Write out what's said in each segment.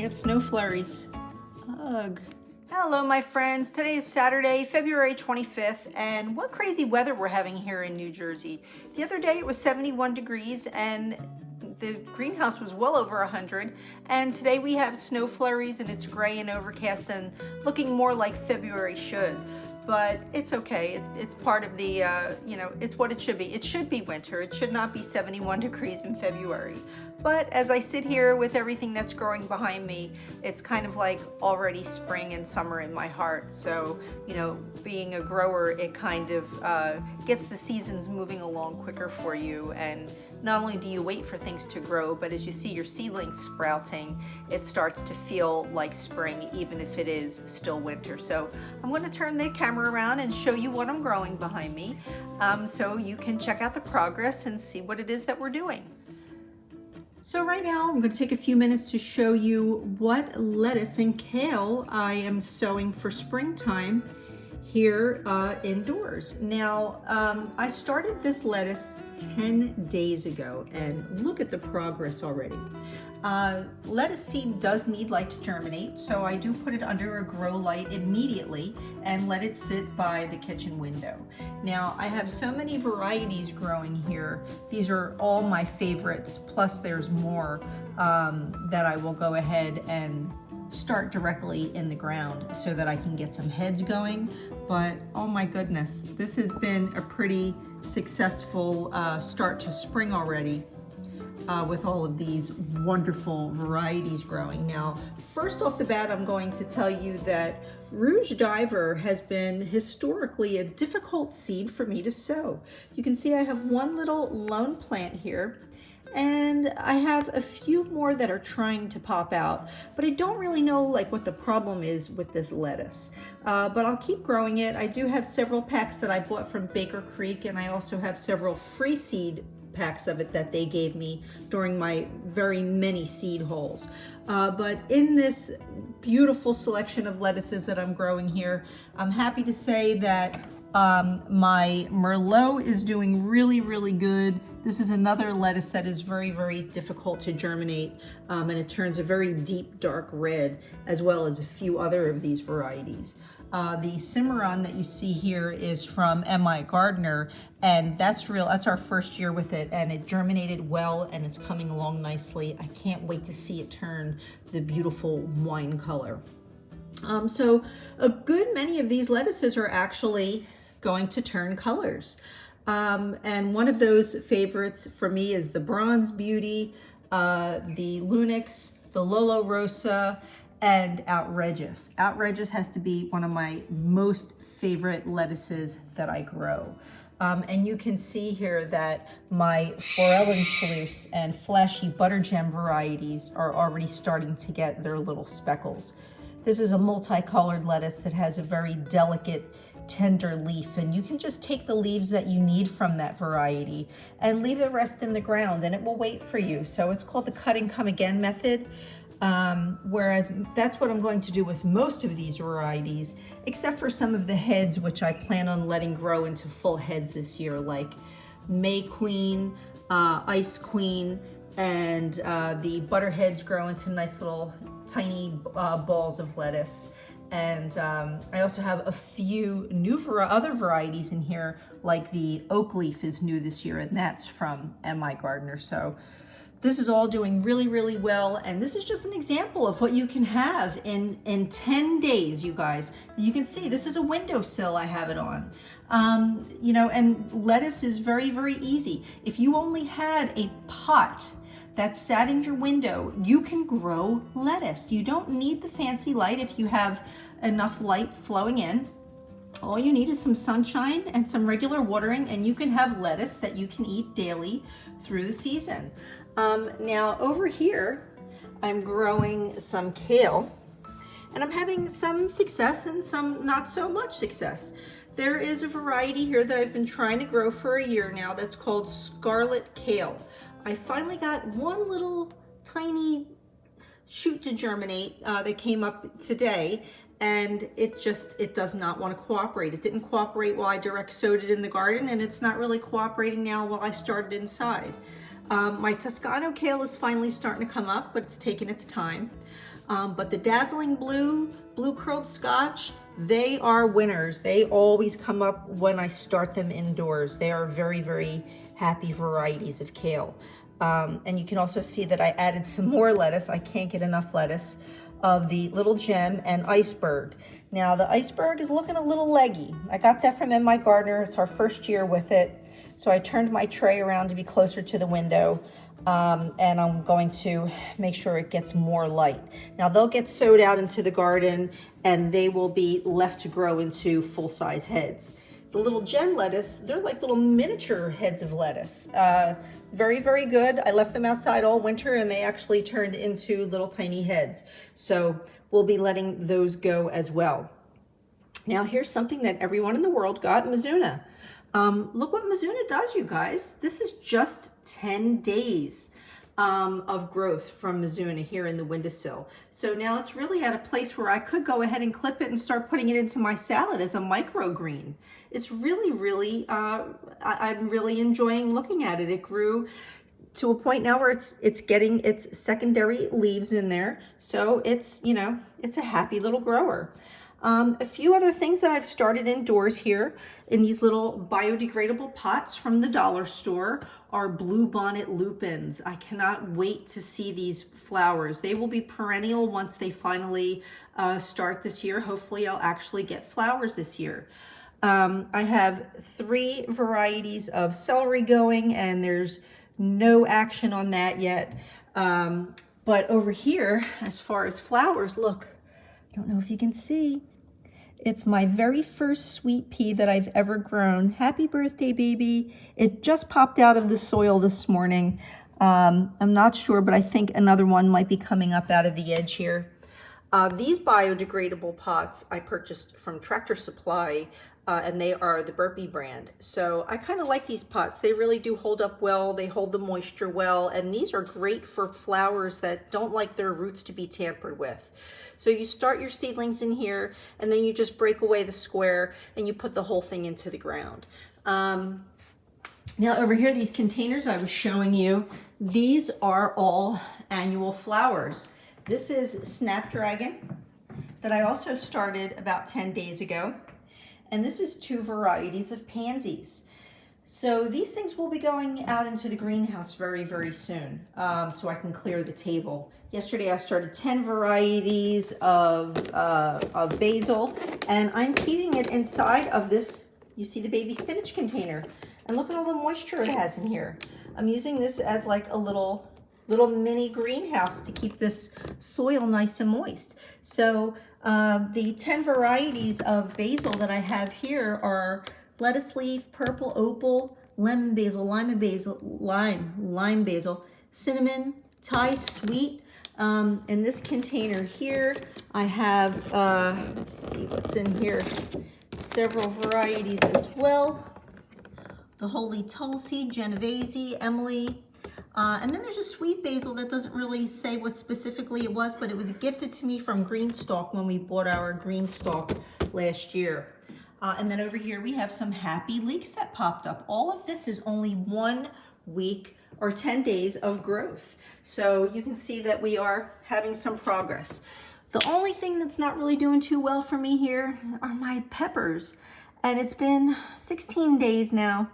have snow flurries. Ugh. Hello my friends, today is Saturday, February 25th, and what crazy weather we're having here in New Jersey. The other day it was 71 degrees and the greenhouse was well over 100, and today we have snow flurries and it's gray and overcast and looking more like February should. But it's okay, it's part of the, it's what it should be. It should be winter, it should not be 71 degrees in February. But as I sit here with everything that's growing behind me, it's kind of like already spring and summer in my heart. So, being a grower, it kind of gets the seasons moving along quicker for you. And not only do you wait for things to grow, but as you see your seedlings sprouting, it starts to feel like spring, even if it is still winter. So I'm going to turn the camera around and show you what I'm growing behind me, so you can check out the progress and see what it is that we're doing. So right now I'm going to take a few minutes to show you what lettuce and kale I am sowing for springtime here indoors. Now I started this lettuce 10 days ago and look at the progress already. Lettuce seed does need light to germinate, so I do put it under a grow light immediately and let it sit by the kitchen window. Now I have so many varieties growing here. These are all my favorites, plus there's more that I will go ahead and start directly in the ground so that I can get some heads going. But oh my goodness, this has been a pretty successful start to spring already with all of these wonderful varieties growing. Now, first off the bat, I'm going to tell you that Rouge Diver has been historically a difficult seed for me to sow. You can see I have one little lone plant here, and I have a few more that are trying to pop out, but I don't really know what the problem is with this lettuce. But I'll keep growing it. I do have several packs that I bought from Baker Creek, and I also have several free seed packs of it that they gave me during my very many seed holes. But in this beautiful selection of lettuces that I'm growing here, I'm happy to say that my Merlot is doing really, really good. This is another lettuce that is very, very difficult to germinate, and it turns a very deep, dark red, as well as a few other of these varieties. The Cimarron that you see here is from M.I. Gardner, and that's our first year with it, and it germinated well and it's coming along nicely. I can't wait to see it turn the beautiful wine color. So a good many of these lettuces are actually going to turn colors. And one of those favorites for me is the Bronze Beauty, the Lunix, the Lolo Rosa, and Outrageous. Outrageous has to be one of my most favorite lettuces that I grow. And you can see here that my Forellenschluss and Flashy Butter Gem varieties are already starting to get their little speckles. This is a multicolored lettuce that has a very delicate, tender leaf, and you can just take the leaves that you need from that variety and leave the rest in the ground and it will wait for you. So it's called the cut and come again method. Whereas that's what I'm going to do with most of these varieties, except for some of the heads, which I plan on letting grow into full heads this year, like May Queen, Ice Queen, and the Butterheads grow into nice little tiny balls of lettuce. And I also have a few new other varieties in here, like the Oak Leaf is new this year, and that's from M.I. Gardner. So this is all doing really, really well. And this is just an example of what you can have in 10 days, you guys. You can see this is a windowsill I have it on. And lettuce is very, very easy. If you only had a pot that sat in your window, you can grow lettuce. You don't need the fancy light if you have enough light flowing in. All you need is some sunshine and some regular watering, and you can have lettuce that you can eat daily through the season. Now over here, I'm growing some kale, and I'm having some success and some not so much success. There is a variety here that I've been trying to grow for a year now that's called Scarlet Kale. I finally got one little tiny shoot to germinate that came up today, and it does not want to cooperate. It didn't cooperate while I direct sowed it in the garden, and it's not really cooperating now while I started inside. My Toscano kale is finally starting to come up, but it's taken its time. But the Dazzling Blue, Blue Curled Scotch, they are winners. They always come up when I start them indoors. They are very, very happy varieties of kale. And you can also see that I added some more lettuce. I can't get enough lettuce of the Little Gem and Iceberg. Now the Iceberg is looking a little leggy. I got that from My Gardener. It's our first year with it. So I turned my tray around to be closer to the window. And I'm going to make sure it gets more light. Now they'll get sowed out into the garden and they will be left to grow into full-size heads. The Little Gem lettuce, they're like little miniature heads of lettuce. Very, very good. I left them outside all winter and they actually turned into little tiny heads. So we'll be letting those go as well. Now here's something that everyone in the world got, Mizuna. Look what Mizuna does, you guys. This is just 10 days of growth from Mizuna here in the windowsill. So now it's really at a place where I could go ahead and clip it and start putting it into my salad as a microgreen. It's really, really, I'm really enjoying looking at it. It grew to a point now where it's getting its secondary leaves in there. So it's, you know, it's a happy little grower. A few other things that I've started indoors here in these little biodegradable pots from the dollar store are bluebonnet lupins. I cannot wait to see these flowers. They will be perennial once they finally start this year. Hopefully I'll actually get flowers this year. I have 3 varieties of celery going and there's no action on that yet. But over here, as far as flowers, look, I don't know if you can see. It's my very first sweet pea that I've ever grown. Happy birthday, baby. It just popped out of the soil this morning. I'm not sure, but I think another one might be coming up out of the edge here. These biodegradable pots I purchased from Tractor Supply, and they are the Burpee brand. So I kind of like these pots. They really do hold up well. They hold the moisture well, and these are great for flowers that don't like their roots to be tampered with. So you start your seedlings in here, and then you just break away the square, and you put the whole thing into the ground. Now over here, these containers I was showing you, these are all annual flowers. This is Snapdragon that I also started about 10 days ago. And this is 2 varieties of pansies. So these things will be going out into the greenhouse very, very soon, so I can clear the table. Yesterday I started 10 varieties of basil, and I'm keeping it inside of this, you see the baby spinach container. And look at all the moisture it has in here. I'm using this as like a little mini greenhouse to keep this soil nice and moist. So the 10 varieties of basil that I have here are lettuce leaf, purple opal, lemon basil, lime basil, cinnamon, Thai sweet. In this container here, I have, let's see what's in here, several varieties as well. The Holy Tulsi, Genovese, Emily. And then there's a sweet basil that doesn't really say what specifically it was, but it was gifted to me from Greenstalk when we bought our Greenstalk last year. And then over here we have some happy leeks that popped up. All of this is only 1 week or 10 days of growth. So you can see that we are having some progress. The only thing that's not really doing too well for me here are my peppers. And it's been 16 days now.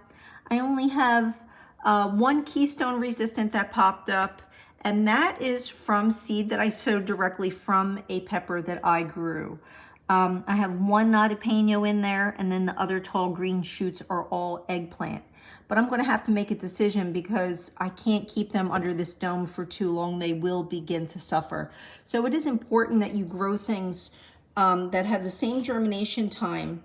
I only have 1 keystone resistant that popped up, and that is from seed that I sowed directly from a pepper that I grew. I have 1 notipeno in there, and then the other tall green shoots are all eggplant. But I'm going to have to make a decision because I can't keep them under this dome for too long. They will begin to suffer. So it is important that you grow things that have the same germination time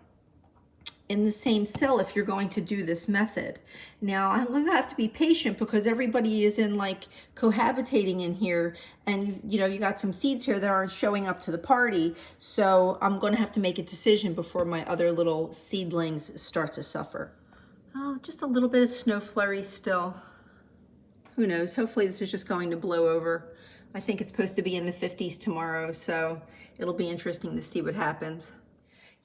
in the same cell if you're going to do this method. Now I'm going to have to be patient because everybody is in like cohabitating in here, and you know, you got some seeds here that aren't showing up to the party. So I'm going to have to make a decision before my other little seedlings start to suffer. Oh, just a little bit of snow flurries still. Who knows? Hopefully this is just going to blow over. I think it's supposed to be in the 50s tomorrow, so it'll be interesting to see what happens.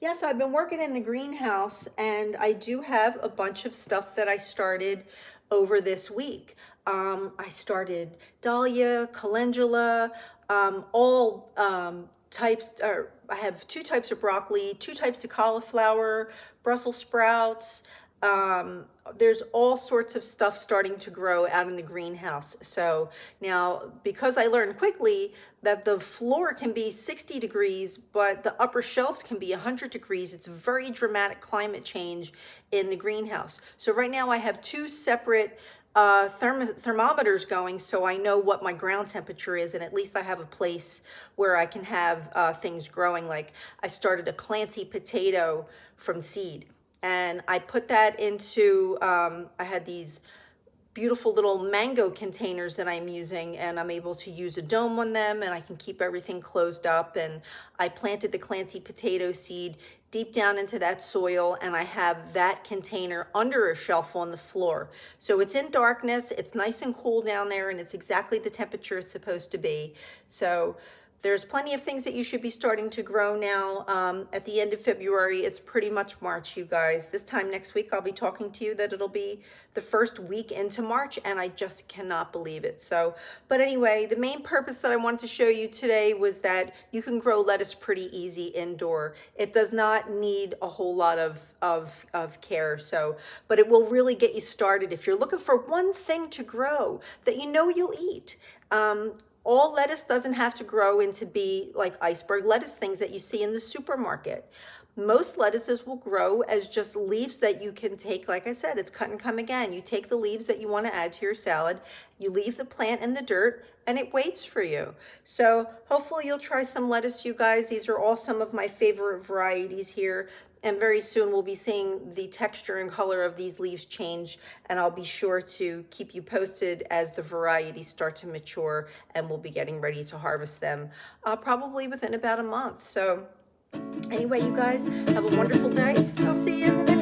Yeah, so I've been working in the greenhouse, and I do have a bunch of stuff that I started over this week. I started dahlia, calendula, all types, or I have 2 types of broccoli, 2 types of cauliflower, Brussels sprouts. There's all sorts of stuff starting to grow out in the greenhouse. So now, because I learned quickly that the floor can be 60 degrees, but the upper shelves can be 100 degrees, it's very dramatic climate change in the greenhouse. So right now I have 2 separate thermometers going, so I know what my ground temperature is, and at least I have a place where I can have things growing. Like I started a Clancy potato from seed, and I put that into, I had these beautiful little mango containers that I'm using, and I'm able to use a dome on them, and I can keep everything closed up. And I planted the Clancy potato seed deep down into that soil, and I have that container under a shelf on the floor. So it's in darkness, it's nice and cool down there, and it's exactly the temperature it's supposed to be. So there's plenty of things that you should be starting to grow now. At the end of February, it's pretty much March, you guys. This time next week, I'll be talking to you that it'll be the first week into March, and I just cannot believe it. So, but anyway, the main purpose that I wanted to show you today was that you can grow lettuce pretty easy indoor. It does not need a whole lot of care. So, but it will really get you started if you're looking for one thing to grow that you know you'll eat. All lettuce doesn't have to grow into be like iceberg lettuce things that you see in the supermarket. Most lettuces will grow as just leaves that you can take. Like I said, it's cut and come again. You take the leaves that you want to add to your salad, you leave the plant in the dirt, and it waits for you. So hopefully you'll try some lettuce, you guys. These are all some of my favorite varieties here. And very soon we'll be seeing the texture and color of these leaves change, and I'll be sure to keep you posted as the varieties start to mature, and we'll be getting ready to harvest them probably within about a month. So anyway, you guys, have a wonderful day. I'll see you in the next